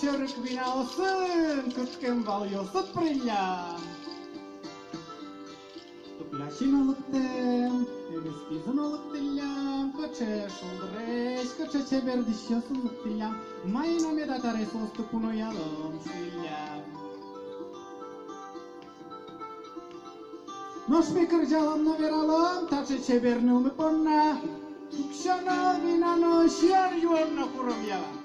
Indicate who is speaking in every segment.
Speaker 1: çörük bina olsun, kırkın bal yolsut brillan. Tuplaşin oluktım, eveskizin oluktillam, koçe şoldureş, koçe çeber dişyosun luktillam, mayına medatare sostu puno yalom şillam. Noş fikir calamna veralım, taçı çeberini umiponna, tukşana binano şiar yuvarna kurum yalan.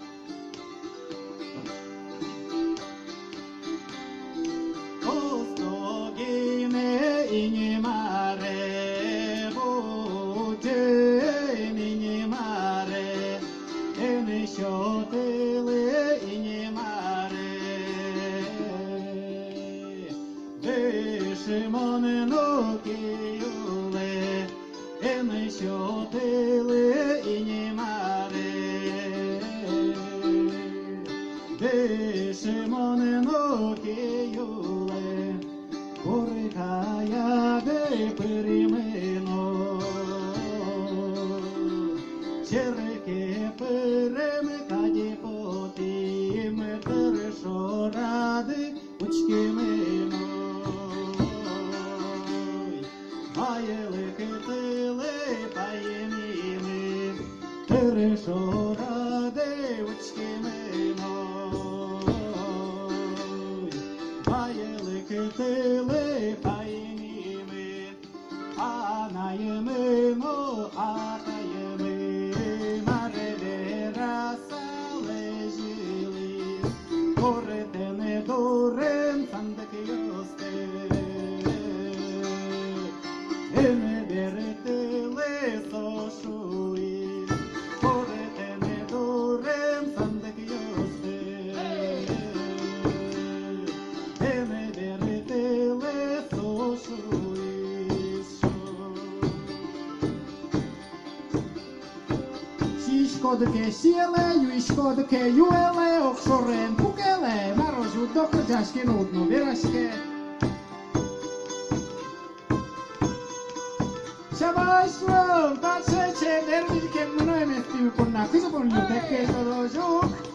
Speaker 1: Шкодке сіле, юй шкодке юеле, офшорен пукеле, марожу до крджашки нудно вирашке. Шабашлом, паче че дервилкен мно еместим пунна, кызы пунну теке тодожук.